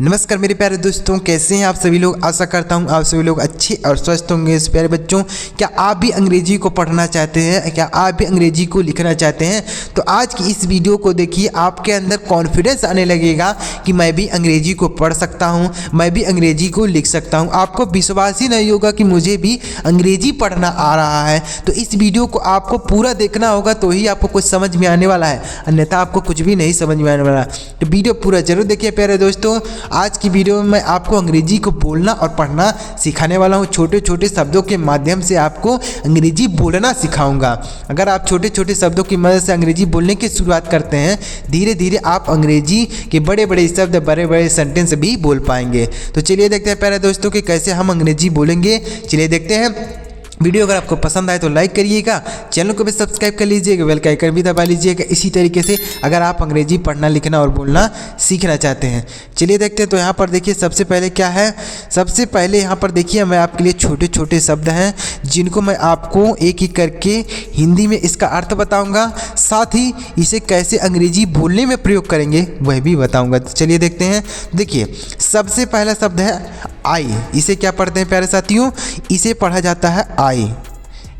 नमस्कार मेरे प्यारे दोस्तों, कैसे हैं आप सभी लोग। आशा करता हूं आप सभी लोग अच्छे और स्वस्थ होंगे। इस प्यारे बच्चों, क्या आप भी अंग्रेजी को पढ़ना चाहते हैं, क्या आप भी अंग्रेजी को लिखना चाहते हैं, तो आज की इस वीडियो को देखिए। आपके अंदर कॉन्फिडेंस आने लगेगा कि मैं भी अंग्रेजी को पढ़ सकता हूं, मैं भी अंग्रेजी को लिख सकता हूं। आपको विश्वास ही नहीं होगा कि मुझे भी अंग्रेजी पढ़ना आ रहा है। तो इस वीडियो को आपको पूरा देखना होगा, तो ही आपको कुछ समझ में आने वाला है, अन्यथा आपको कुछ भी नहीं समझ में आने वाला। तो वीडियो पूरा जरूर देखिए प्यारे दोस्तों। आज की वीडियो में मैं आपको अंग्रेजी को बोलना और पढ़ना सिखाने वाला हूं। छोटे छोटे शब्दों के माध्यम से आपको अंग्रेजी बोलना सिखाऊंगा। अगर आप छोटे छोटे शब्दों की मदद से अंग्रेजी बोलने की शुरुआत करते हैं, धीरे धीरे आप अंग्रेजी के बड़े बड़े शब्द, बड़े बड़े सेंटेंस भी बोल पाएंगे। तो चलिए देखते हैं प्यारे दोस्तों कि कैसे हम अंग्रेजी बोलेंगे। चलिए देखते हैं। वीडियो अगर आपको पसंद आए तो लाइक करिएगा, चैनल को भी सब्सक्राइब कर लीजिएगा, बेल का आइकन भी दबा लीजिएगा। इसी तरीके से अगर आप अंग्रेजी पढ़ना, लिखना और बोलना सीखना चाहते हैं। चलिए देखते हैं। तो यहाँ पर देखिए सबसे पहले क्या है। सबसे पहले यहाँ पर देखिए मैं आपके लिए छोटे छोटे शब्द हैं जिनको मैं आपको एक एक करके हिंदी में इसका अर्थ बताऊँगा, साथ ही इसे कैसे अंग्रेजी बोलने में प्रयोग करेंगे वह भी बताऊँगा। तो चलिए देखते हैं। देखिए सबसे पहला शब्द है आई। इसे क्या पढ़ते हैं प्यारे साथियों, इसे पढ़ा जाता है आई।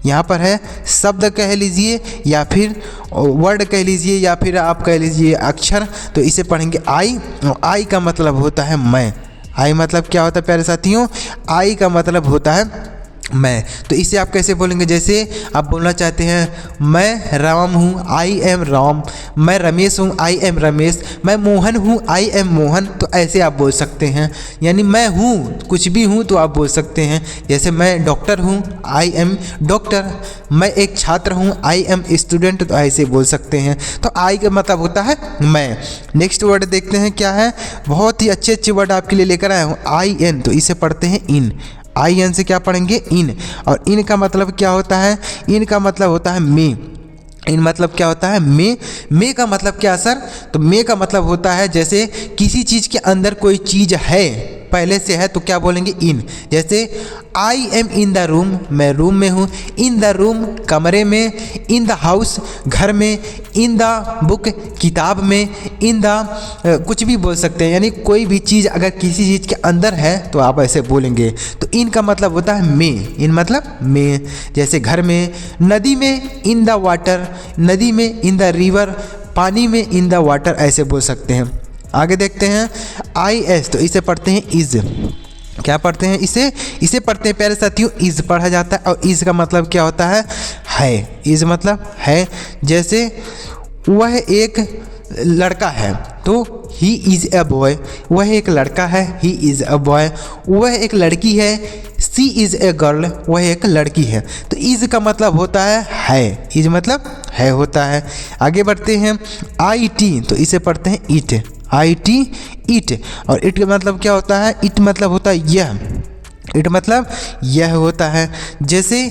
यहाँ पर है शब्द कह लीजिए या फिर वर्ड कह लीजिए या फिर आप कह लीजिए अक्षर। तो इसे पढ़ेंगे आई। और आई का मतलब होता है मैं। आई मतलब क्या होता है प्यारे साथियों, आई का मतलब होता है मैं। तो इसे आप कैसे बोलेंगे, जैसे आप बोलना चाहते हैं मैं राम हूँ, आई एम राम। मैं रमेश हूँ, आई एम रमेश। मैं मोहन हूँ, आई एम मोहन। तो ऐसे आप बोल सकते हैं। यानी मैं हूँ, कुछ भी हूँ तो आप बोल सकते हैं। जैसे मैं डॉक्टर हूँ, आई एम डॉक्टर। मैं एक छात्र हूँ, आई एम स्टूडेंट। तो ऐसे बोल सकते हैं। तो आई का मतलब होता है मैं। नेक्स्ट वर्ड देखते हैं क्या है। बहुत ही अच्छे अच्छे वर्ड आपके लिए लेकर आया हूँ, आई एन। तो इसे पढ़ते हैं इन। आई एन से क्या पढ़ेंगे, इन। और इन का मतलब क्या होता है, इन का मतलब होता है मे। इन मतलब क्या होता है, मे। मे का मतलब क्या सर, तो मे का मतलब होता है जैसे किसी चीज़ के अंदर कोई चीज़ है, पहले से है, तो क्या बोलेंगे इन। जैसे I am in the room, मैं रूम में हूँ। इन द रूम कमरे में। इन द हाउस घर में। इन द बुक किताब में। इन द कुछ भी बोल सकते हैं। यानी कोई भी चीज़ अगर किसी चीज़ के अंदर है तो आप ऐसे बोलेंगे। तो इन का मतलब होता है मे। इन मतलब मे। जैसे घर में, नदी में इन द वाटर, नदी में इन द रिवर, पानी में इन द वाटर, ऐसे बोल सकते हैं। आगे देखते हैं आई एस। तो इसे पढ़ते हैं इज़। क्या पढ़ते हैं इसे पढ़ते हैं प्यारे साथियों, इज़ पढ़ा जाता है। और इज़ का मतलब क्या होता है इज़ मतलब है। जैसे वह एक लड़का है, तो ही इज़ ए बॉय। वह एक लड़का है, ही इज़ अ बॉय। वह एक लड़की है, सी इज़ ए गर्ल। वह एक लड़की है। तो इज़ का मतलब होता है। इज़ मतलब है होता है। आगे बढ़ते हैं आई टी। तो इसे पढ़ते हैं इट। I T it. और इट का मतलब क्या होता है, इट मतलब होता है यह। इट मतलब यह होता है। जैसे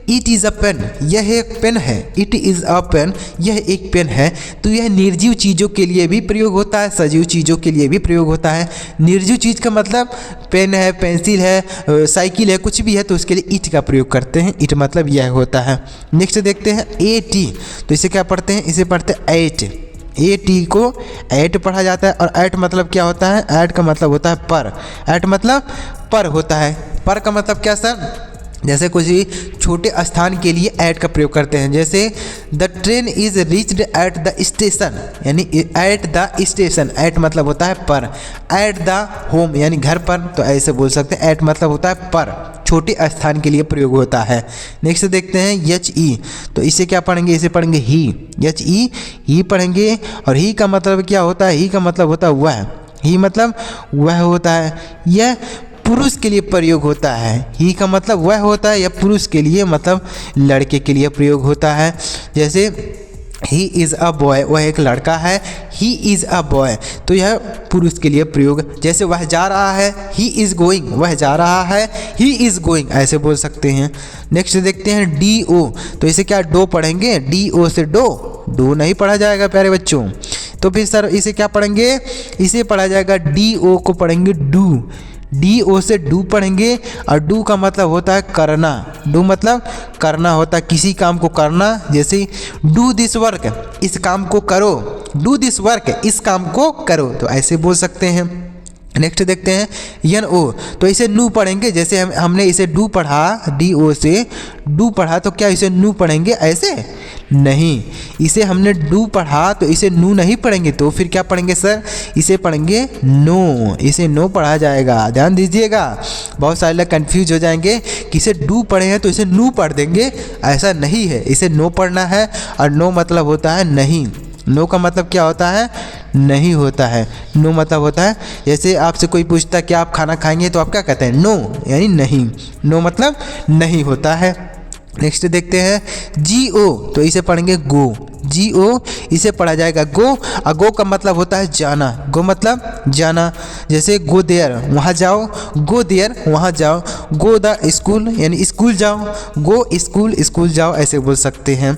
इट इज़ अ पेन, यह एक पेन है। इट इज़ अ पेन, यह एक पेन है। तो यह निर्जीव चीज़ों के लिए भी प्रयोग होता है, सजीव चीज़ों के लिए भी प्रयोग होता है। निर्जीव चीज़ का मतलब पेन है, पेंसिल है, साइकिल है, कुछ भी है, तो उसके लिए इट का प्रयोग करते हैं। इट मतलब यह होता है। नेक्स्ट देखते हैं ए टी। तो इसे क्या पढ़ते हैं, इसे पढ़ते हैं एट। ए टी को ऐट पढ़ा जाता है। और ऐट मतलब क्या होता है, ऐट का मतलब होता है पर। ऐट मतलब पर होता है। पर का मतलब क्या सर, जैसे कुछ छोटे स्थान के लिए ऐट का प्रयोग करते हैं। जैसे the train is reached at the station, यानी एट द स्टेशन। ऐट मतलब होता है पर। एट द होम यानी घर पर, तो ऐसे बोल सकते हैं। ऐट मतलब होता है पर, छोटे स्थान के लिए प्रयोग होता है। नेक्स्ट देखते हैं एच ई। तो इसे क्या पढ़ेंगे, इसे पढ़ेंगे ही। एच ई ही पढ़ेंगे। और ही का मतलब क्या होता है, ही का मतलब होता है वह। ही मतलब वह होता है। यह पुरुष के लिए प्रयोग होता है। ही का मतलब वह होता है, या पुरुष के लिए मतलब लड़के के लिए प्रयोग होता है। जैसे ही इज़ अ बॉय, वह एक लड़का है। ही इज़ अ बॉय, तो यह पुरुष के लिए प्रयोग। जैसे वह जा रहा है, ही इज़ गोइंग, वह जा रहा है, ही इज़ गोइंग, ऐसे बोल सकते हैं। नेक्स्ट देखते हैं डी ओ। तो इसे क्या डो पढ़ेंगे, डी ओ से डो नहीं पढ़ा जाएगा प्यारे बच्चों। तो फिर सर इसे क्या पढ़ेंगे, इसे पढ़ा जाएगा डी ओ को पढ़ेंगे डू। डी ओ से डू पढ़ेंगे। और डू का मतलब होता है करना। डू मतलब करना होता है, किसी काम को करना। जैसे डू दिस वर्क, इस काम को करो। डू दिस वर्क, इस काम को करो, तो ऐसे बोल सकते हैं। नेक्स्ट देखते हैं यन ओ, तो इसे नू पढ़ेंगे, जैसे हमने इसे डू पढ़ा, डी ओ से डू पढ़ा, तो क्या इसे नू पढ़ेंगे ऐसे? नहीं, इसे हमने डू पढ़ा तो इसे नू नहीं पढ़ेंगे, तो फिर क्या पढ़ेंगे सर? इसे पढ़ेंगे नो, इसे नो पढ़ा जाएगा। ध्यान दीजिएगा, बहुत सारे लोग कन्फ्यूज हो जाएंगे कि इसे डू पढ़े हैं तो इसे नू पढ़ देंगे, ऐसा नहीं है, इसे नो पढ़ना है। और नो मतलब होता है नहीं, नो का मतलब क्या होता है? नहीं होता है। नो मतलब होता है, जैसे आपसे कोई पूछता है कि आप खाना खाएंगे, तो आप क्या कहते हैं? नो, यानी नहीं। नो मतलब नहीं होता है। नेक्स्ट देखते हैं जी ओ, तो इसे पढ़ेंगे गो, जी ओ इसे पढ़ा जाएगा गो। और गो का मतलब होता है जाना, गो मतलब जाना, जैसे गो देयर वहाँ जाओ, गो देयर वहाँ जाओ, गो द स्कूल यानी स्कूल जाओ, गो स्कूल स्कूल जाओ, ऐसे बोल सकते हैं।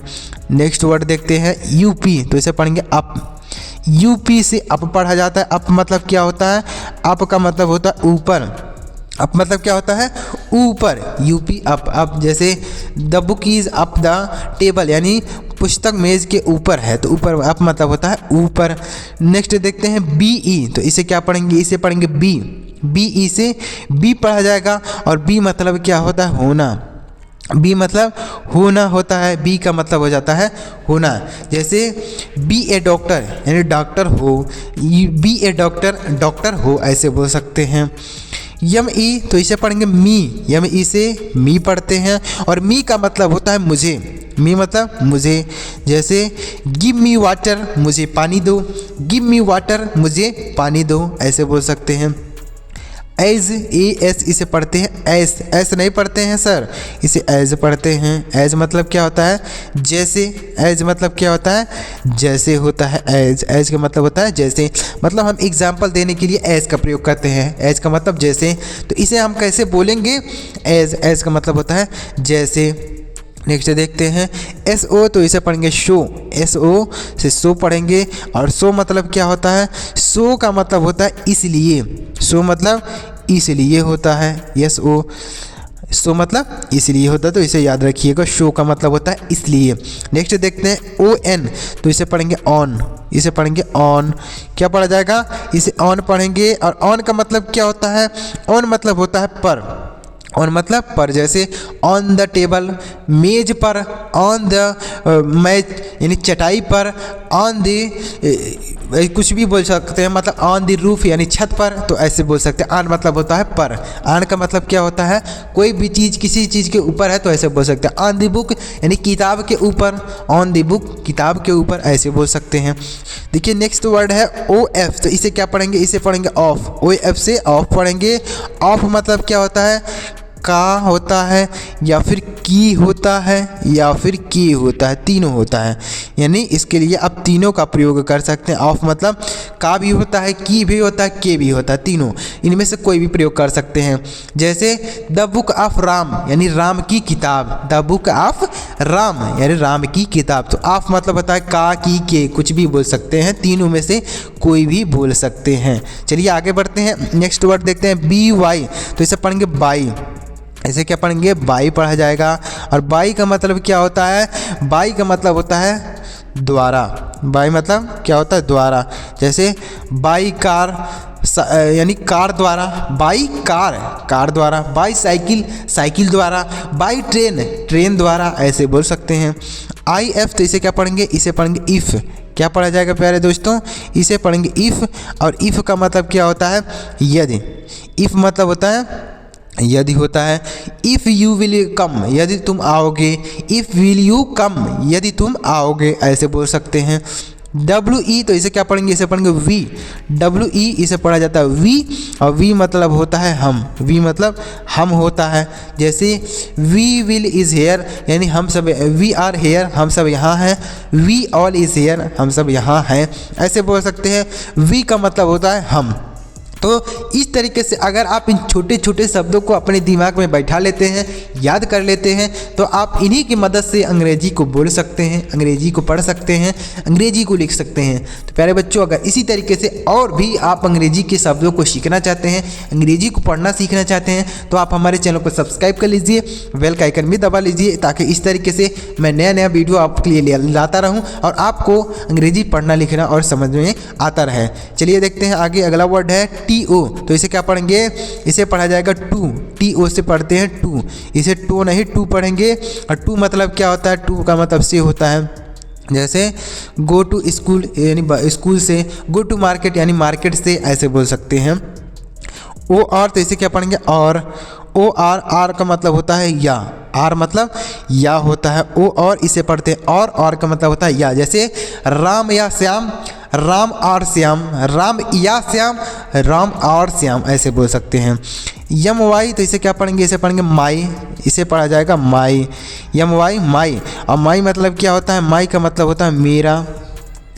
नेक्स्ट वर्ड देखते हैं यूपी, तो इसे पढ़ेंगे अप, यूपी से अप पढ़ा जाता है। अप मतलब क्या होता है? अप का मतलब होता है ऊपर, अप मतलब क्या होता है? ऊपर, यूपी अप। अप जैसे the book is up the table, यानी पुस्तक मेज़ के ऊपर है, तो ऊपर अप मतलब होता है ऊपर। नेक्स्ट देखते हैं बी ई, तो इसे क्या पढ़ेंगे? इसे पढ़ेंगे बी, बी ई से बी पढ़ा जाएगा। और बी मतलब क्या होता है? होना, बी मतलब होना होता है, बी का मतलब हो जाता है होना। जैसे बी ए डॉक्टर यानी डॉक्टर हो, बी ए डॉक्टर डॉक्टर हो, ऐसे बोल सकते हैं। यम ई, तो इसे पढ़ेंगे मी, यम ई से मी पढ़ते हैं। और मी का मतलब होता है मुझे, मी मतलब मुझे, जैसे गिव मी वाटर मुझे पानी दो, गिव मी वाटर मुझे पानी दो, ऐसे बोल सकते हैं। एज, ए एस इसे पढ़ते हैं एस, एस नहीं पढ़ते हैं सर, इसे एज पढ़ते हैं। एज मतलब क्या होता है? जैसे, एज मतलब क्या होता है? जैसे होता है एज, एज का मतलब होता है जैसे, मतलब हम एग्जाम्पल देने के लिए एज का प्रयोग करते हैं, एज का मतलब जैसे, तो इसे हम कैसे बोलेंगे? एज, एज का मतलब होता है जैसे। नेक्स्ट देखते हैं एस ओ, तो इसे पढ़ेंगे शो, एस ओ से शो पढ़ेंगे। और शो मतलब क्या होता है? शो का मतलब होता है इसलिए, शो मतलब इसलिए होता है, यस ओ, शो मतलब इसलिए होता है, तो इसे याद रखिएगा, शो का मतलब होता है इसलिए। नेक्स्ट देखते हैं ओ एन, तो इसे पढ़ेंगे ऑन, इसे पढ़ेंगे ऑन, क्या पढ़ा जाएगा? इसे ऑन पढ़ेंगे। और ऑन का मतलब क्या होता है? ऑन मतलब होता है पर, ऑन मतलब पर, जैसे ऑन द टेबल मेज पर, ऑन द मैच यानी चटाई पर, ऑन द कुछ भी बोल सकते हैं, मतलब ऑन द रूफ यानी छत पर, तो ऐसे बोल सकते हैं। ऑन मतलब होता है पर, ऑन का मतलब क्या होता है? कोई भी चीज़ किसी चीज़ के ऊपर है, तो ऐसे बोल सकते हैं। ऑन द बुक यानी किताब के ऊपर, ऑन द बुक किताब के ऊपर, ऐसे बोल सकते हैं। देखिए नेक्स्ट वर्ड है ओ एफ, तो इसे क्या पढ़ेंगे? इसे पढ़ेंगे ऑफ, ओ एफ से ऑफ पढ़ेंगे। ऑफ मतलब क्या होता है? का होता है, या फिर की होता है, या फिर की होता है, तीनों होता है, यानी इसके लिए आप तीनों का प्रयोग कर सकते हैं। ऑफ मतलब का भी होता है, की भी होता है, के भी होता है, तीनों, इनमें से कोई भी प्रयोग कर सकते हैं। जैसे द बुक ऑफ राम यानी राम की किताब, द बुक ऑफ राम यानी राम की किताब, तो ऑफ मतलब होता है का, की, के, कुछ भी बोल सकते हैं, तीनों में से कोई भी बोल सकते हैं। चलिए आगे बढ़ते हैं, नेक्स्ट वर्ड देखते हैं बी वाई, तो इसे पढ़ेंगे बाई, ऐसे क्या पढ़ेंगे? बाई पढ़ा जाएगा। और बाई का मतलब क्या होता है? बाई का मतलब होता है द्वारा, बाई मतलब क्या होता है? द्वारा। जैसे बाई कार यानी कार द्वारा, बाई कार कार द्वारा, बाई साइकिल साइकिल द्वारा, बाई ट्रेन ट्रेन द्वारा, ऐसे बोल सकते हैं। आई एफ, तो इसे क्या पढ़ेंगे? इसे पढ़ेंगे इफ़, क्या पढ़ा जाएगा प्यारे दोस्तों? इसे पढ़ेंगे इफ़। और इफ़ का मतलब क्या होता है? यदि, इफ़ मतलब होता है यदि होता है। इफ़ यू विल कम, यदि तुम आओगे, इफ़ विल यू कम, यदि तुम आओगे, ऐसे बोल सकते हैं। डब्ल्यू ई, तो इसे क्या पढ़ेंगे? इसे पढ़ेंगे वी, डब्ल्यू ई इसे पढ़ा जाता है वी। और वी मतलब होता है हम, वी मतलब हम होता है। जैसे वी विल इज़ हेयर यानी हम सब, वी आर हेयर हम सब यहाँ हैं, वी ऑल इज़ हेयर हम सब यहाँ हैं, ऐसे बोल सकते हैं। वी का मतलब होता है हम। तो इस तरीके से अगर आप इन छोटे छोटे शब्दों को अपने दिमाग में बैठा लेते हैं, याद कर लेते हैं, तो आप इन्हीं की मदद से अंग्रेजी को बोल सकते हैं, अंग्रेजी को पढ़ सकते हैं, अंग्रेजी को लिख सकते हैं। तो प्यारे बच्चों, अगर इसी तरीके से और भी आप अंग्रेजी के शब्दों को सीखना चाहते हैं, अंग्रेजी को पढ़ना सीखना चाहते हैं, तो आप हमारे चैनल को सब्सक्राइब कर लीजिए, बेल का आइकन भी दबा लीजिए, ताकि इस तरीके से मैं नया नया वीडियो आपके लिए लाता रहूँ और आपको अंग्रेजी पढ़ना लिखना और समझ में आता रहे। चलिए देखते हैं आगे, अगला वर्ड है टी टी ओ, तो इसे क्या पढ़ेंगे, इसे पढ़ा जाएगा टू, टी ओ से पढ़ते हैं टू, इसे टू नहीं टू पढ़ेंगे। और टू मतलब क्या होता है, टू का मतलब से होता है, जैसे गो टू स्कूल यानी स्कूल से, गो टू मार्केट यानी मार्केट से, ऐसे बोल सकते हैं। ओ आर, तो इसे क्या पढ़ेंगे और, ओ आर, आर का मतलब होता है या, आर मतलब या होता है, ओ और इसे पढ़ते हैं और का मतलब होता है या, जैसे राम या श्याम, राम और श्याम, राम या श्याम, राम और श्याम, ऐसे बोल सकते हैं। यम वाई, तो इसे क्या पढ़ेंगे, इसे पढ़ेंगे माई, इसे पढ़ा जाएगा माई, यम वाई माई। और माई मतलब क्या होता है, माई का मतलब होता है मेरा,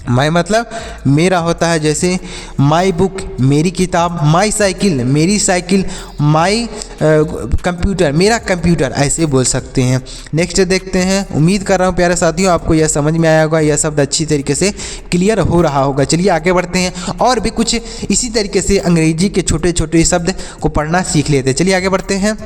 माई मतलब मेरा होता है, जैसे माई बुक मेरी किताब, माई साइकिल मेरी साइकिल, माई कंप्यूटर मेरा कंप्यूटर, ऐसे बोल सकते हैं। नेक्स्ट देखते हैं। उम्मीद कर रहा हूँ प्यारे साथियों आपको यह समझ में आया होगा, यह शब्द अच्छी तरीके से क्लियर हो रहा होगा। चलिए आगे बढ़ते हैं और भी कुछ इसी तरीके से अंग्रेजी के छोटे छोटे शब्द को पढ़ना सीख लेते हैं। चलिए आगे बढ़ते हैं।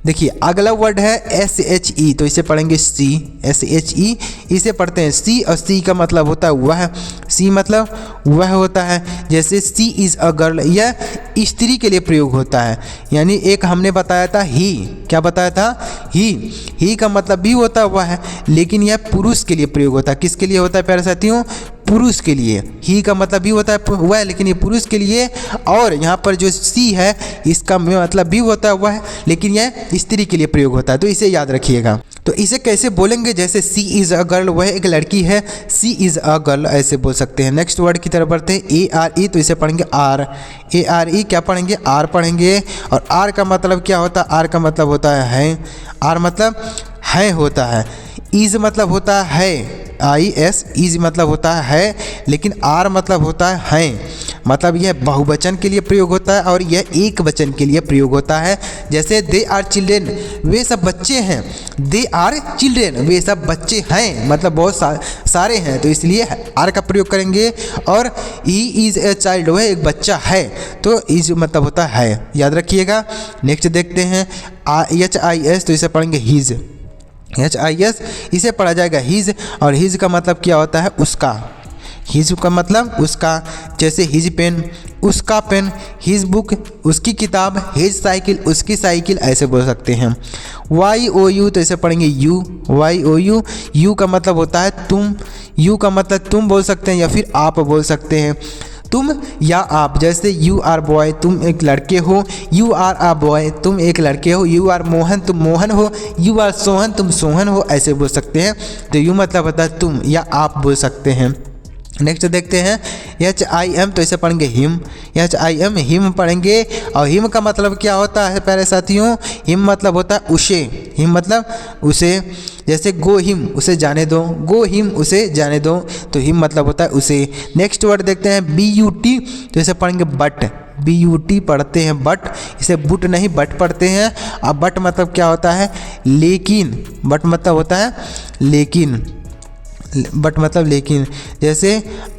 देखिए अगला वर्ड है एस एच ई, तो इसे पढ़ेंगे सी, एस एच ई, इसे पढ़ते हैं सी, और सी का मतलब होता है वह, सी मतलब वह होता है, जैसे सी इज़ अ गर्ल, यह स्त्री के लिए प्रयोग होता है। यानी एक हमने बताया था ही, क्या बताया था, ही का मतलब भी होता है वह, लेकिन यह पुरुष के लिए प्रयोग होता है। किसके लिए होता है प्यारे साथियों, पुरुष के लिए। ही का मतलब भी होता है वह, लेकिन ये पुरुष के लिए। और यहाँ पर जो सी है इसका मतलब भी होता है वह, लेकिन यह स्त्री के लिए प्रयोग होता है, तो इसे याद रखिएगा। तो इसे कैसे बोलेंगे, जैसे सी इज़ अ गर्ल, वह एक लड़की है, सी इज़ अ गर्ल, ऐसे बोल सकते हैं। नेक्स्ट वर्ड की तरफ बढ़ते हैं। ए आर ई, तो इसे पढ़ेंगे आर, ए आर ई क्या पढ़ेंगे, आर पढ़ेंगे। और आर का मतलब क्या होता है, आर का मतलब होता है, आर मतलब है होता है। इज़ मतलब होता है, आई एस, इज मतलब होता है, लेकिन आर मतलब होता है, मतलब यह बहुवचन के लिए प्रयोग होता है और यह एक वचन के लिए प्रयोग होता है। जैसे दे आर चिल्ड्रेन, वे सब बच्चे हैं, दे आर चिल्ड्रेन, वे सब बच्चे हैं, मतलब बहुत सारे हैं, तो इसलिए आर का प्रयोग करेंगे। और ही इज़ ए चाइल्ड, वह एक बच्चा है, तो इज मतलब होता है, याद रखिएगा। नेक्स्ट देखते हैं एच आई एस, तो इसे पढ़ेंगे हीज, एच आई एस, इसे पढ़ा जाएगा हीज। और हीज का मतलब क्या होता है, उसका, हीज का मतलब उसका, जैसे हिज पेन, उसका पेन, हिज बुक, उसकी किताब, हिज साइकिल, उसकी साइकिल, ऐसे बोल सकते हैं। वाई ओ यू, तो इसे पढ़ेंगे you, Y O U, U का मतलब होता है तुम, यू का मतलब तुम बोल सकते हैं या फिर आप बोल सकते हैं, तुम या आप। जैसे यू आर बॉय, तुम एक लड़के हो, यू आर आ बॉय, तुम एक लड़के हो, यू आर मोहन, तुम मोहन हो, यू आर सोहन, तुम सोहन हो, ऐसे बोल सकते हैं। तो यू मतलब होता है तुम या आप बोल सकते हैं। नेक्स्ट देखते हैं एच आई एम, तो इसे पढ़ेंगे him, H I am, him पढ़ेंगे। और हिम का मतलब क्या होता है प्यारे साथियों, हिम मतलब होता है उसे, हिम मतलब उसे, जैसे गो हिम, उसे जाने दो, गो हिम, उसे जाने दो, तो हिम मतलब होता है उसे। नेक्स्ट वर्ड देखते हैं बी यू टी, तो इसे पढ़ेंगे बट, बी यू टी पढ़ते हैं बट, इसे बुट नहीं बट पढ़ते हैं। अब बट मतलब क्या होता है, लेकिन, बट मतलब होता है लेकिन, बट मतलब लेकिन, जैसे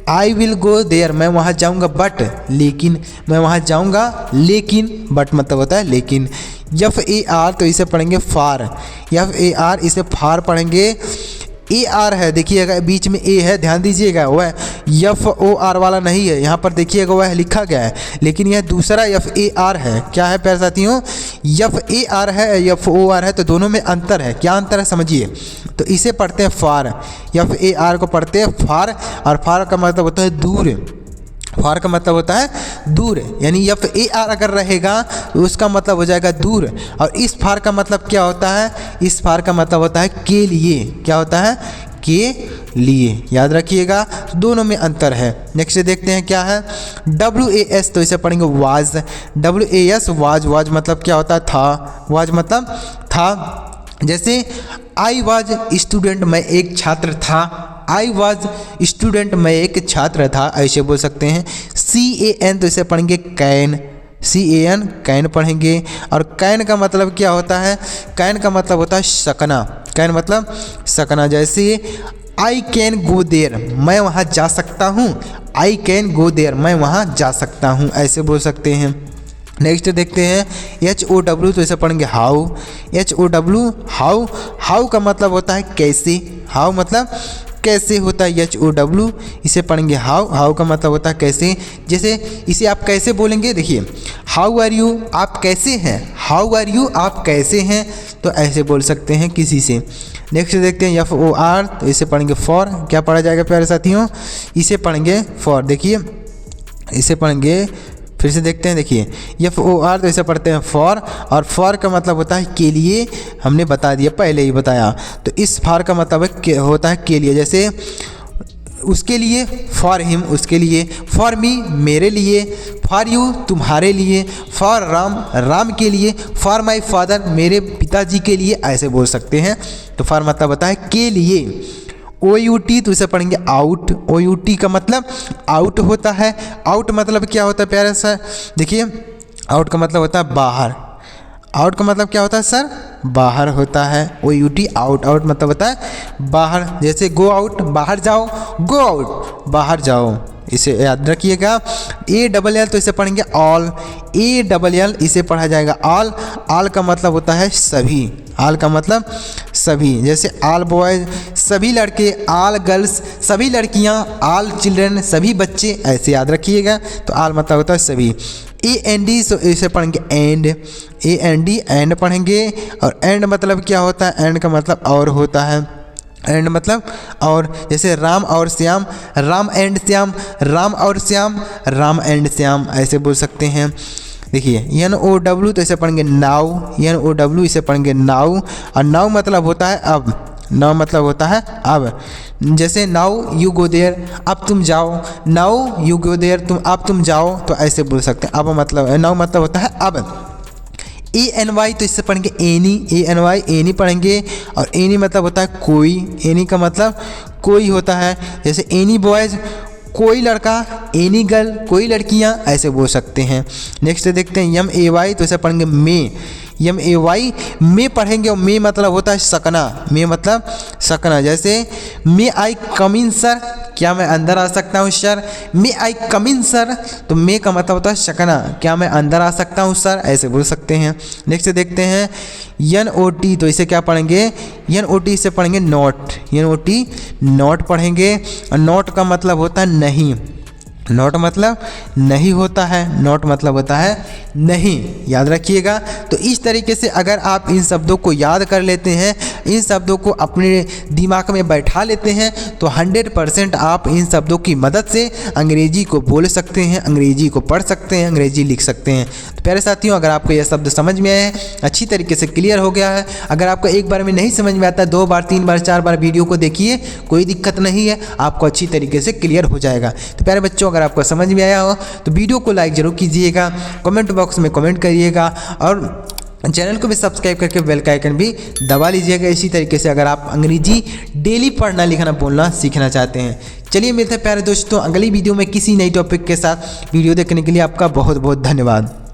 आई विल गो देयर, मैं वहाँ जाऊँगा बट, लेकिन मैं वहाँ जाऊँगा लेकिन, बट मतलब होता है लेकिन। एफ ए आर, तो इसे पढ़ेंगे फार, एफ ए आर, इसे फार पढ़ेंगे। ए आर है, देखिएगा बीच में ए है, ध्यान दीजिएगा, वह एफ ओ आर वाला नहीं है, यहाँ पर देखिएगा वह लिखा गया है, लेकिन यह दूसरा एफ ए आर है। क्या है प्यारे साथियों, एफ ए आर है, एफ ओ आर है, तो दोनों में अंतर है। क्या अंतर है समझिए, तो इसे पढ़ते हैं फार, एफ ए आर को पढ़ते हैं फार। और फार का मतलब होता है दूर, फार का मतलब होता है दूर, यानी एफ ए आर अगर रहेगा तो उसका मतलब हो जाएगा दूर। और इस फार का मतलब क्या होता है, इस फार का मतलब होता है के लिए, क्या होता है, के लिए, याद रखिएगा, दोनों में अंतर है। नेक्स्ट देखते हैं क्या है डब्ल्यू ए एस, तो इसे पढ़ेंगे was, W A S was, was मतलब क्या होता है, था, वाज मतलब था। जैसे आई वाज स्टूडेंट, मैं एक छात्र था, आई वाज स्टूडेंट, मैं एक छात्र था, ऐसे बोल सकते हैं। सी ए एन, तो इसे पढ़ेंगे can, C A N, can पढ़ेंगे। और कैन का मतलब क्या होता है, कैन का मतलब होता है सकना, कैन मतलब सकना। जैसे आई कैन गो देयर, मैं वहाँ जा सकता हूँ, आई कैन गो देयर, मैं वहाँ जा सकता हूँ, ऐसे बोल सकते हैं। नेक्स्ट देखते हैं एच ओ डब्ल्यू, तो इसे पढ़ेंगे how, H O W how, how का मतलब होता है कैसे, हाउ मतलब कैसे होता है HOW, इसे पढ़ेंगे हाउ। हाउ का मतलब होता है कैसे। जैसे इसे आप कैसे बोलेंगे, देखिए हाउ आर यू, आप कैसे हैं। हाउ आर यू, आप कैसे हैं, तो ऐसे बोल सकते हैं किसी से। नेक्स्ट देखते हैं FOR, तो इसे पढ़ेंगे फॉर। क्या पढ़ा जाएगा प्यारे साथियों, इसे पढ़ेंगे फॉर। देखिए इसे पढ़ेंगे, फिर से देखते हैं, देखिए FOR तो इसे पढ़ते हैं फॉर, और फॉर का मतलब होता है के लिए। हमने बता दिया, पहले ही बताया। तो इस फॉर का मतलब होता है के लिए। जैसे उसके लिए, फॉर हिम उसके लिए, फॉर मी मेरे लिए, फॉर यू तुम्हारे लिए, फॉर राम राम के लिए, फॉर माई फादर मेरे पिताजी के लिए, ऐसे बोल सकते हैं। तो फॉर मतलब होता है के लिए। OUT तो इसे पढ़ेंगे आउट। OUT का मतलब आउट होता है। आउट मतलब क्या होता है प्यारे सर, देखिए आउट का मतलब होता है बाहर। आउट का मतलब क्या होता है सर, बाहर होता है। OUT out. आउट मतलब होता है बाहर। जैसे गो आउट, बाहर जाओ, गो आउट बाहर जाओ, इसे याद रखिएगा। ALL तो इसे पढ़ेंगे ऑल। ALL इसे पढ़ा जाएगा ऑल। ऑल का मतलब होता है सभी। ऑल का मतलब सभी। जैसे ऑल बॉयज़ सभी लड़के, ऑल गर्ल्स सभी लड़कियां, ऑल चिल्ड्रन सभी बच्चे, ऐसे याद रखिएगा। तो ऑल मतलब होता है सभी। AND तो इसे पढ़ेंगे एंड। AND एंड पढ़ेंगे। और एंड मतलब क्या होता है, एंड का मतलब और होता है। एंड मतलब और। जैसे राम और श्याम, राम एंड श्याम, राम और श्याम, राम एंड श्याम, ऐसे बोल सकते हैं। देखिए NOW तो इसे पढ़ेंगे नाउ। NOW इसे पढ़ेंगे नाउ। और नाउ मतलब होता है अब। नाउ मतलब होता है अब। जैसे नाउ यू गो देयर, अब तुम जाओ। नाउ यू गो देयर, अब तुम जाओ, तो ऐसे बोल सकते हैं। अब मतलब नाउ मतलब होता है अब। ANY तो इससे पढ़ेंगे एनी। ANY एनी पढ़ेंगे। और एनी मतलब होता है कोई। एनी का मतलब कोई होता है। जैसे एनी बॉयज़ कोई लड़का, एनी गर्ल कोई लड़कियां, ऐसे बोल सकते हैं। नेक्स्ट देखते हैं MAY तो इसे पढ़ेंगे मे। MAY मे पढ़ेंगे। और मे मतलब होता है सकना। मे मतलब सकना। जैसे मे आई कम इन सर, क्या मैं अंदर आ सकता हूँ सर। मे आई कम इन सर, तो मे का मतलब होता है सकना, क्या मैं अंदर आ सकता हूँ सर, ऐसे बोल सकते हैं। नेक्स्ट देखते हैं NOT तो इसे क्या पढ़ेंगे, NOT इसे पढ़ेंगे नॉट। NOT नॉट पढ़ेंगे। और नॉट का मतलब होता है नहीं। नॉट मतलब नहीं होता है। नॉट मतलब होता है नहीं, याद रखिएगा। तो इस तरीके से अगर आप इन शब्दों को याद कर लेते हैं, इन शब्दों को अपने दिमाग में बैठा लेते हैं, तो 100% आप इन शब्दों की मदद से अंग्रेजी को बोल सकते हैं, अंग्रेजी को पढ़ सकते हैं, अंग्रेजी लिख सकते हैं। तो प्यारे साथियों, अगर आपको यह शब्द समझ में आए हैं, अच्छी तरीके से क्लियर हो गया है। अगर आपको एक बार में नहीं समझ में आता है, 2 बार 3 बार 4 बार वीडियो को देखिए, कोई दिक्कत नहीं है, आपको अच्छी तरीके से क्लियर हो जाएगा। तो प्यारे बच्चों, अगर आपको समझ में आया हो तो वीडियो को लाइक जरूर कीजिएगा, कमेंट बॉक्स में कमेंट करिएगा, और चैनल को भी सब्सक्राइब करके बेल का आइकन भी दबा लीजिएगा। इसी तरीके से अगर आप अंग्रेजी डेली पढ़ना लिखना बोलना सीखना चाहते हैं। चलिए मिलते हैं प्यारे दोस्तों अगली वीडियो में किसी नई टॉपिक के साथ। वीडियो देखने के लिए आपका बहुत बहुत धन्यवाद।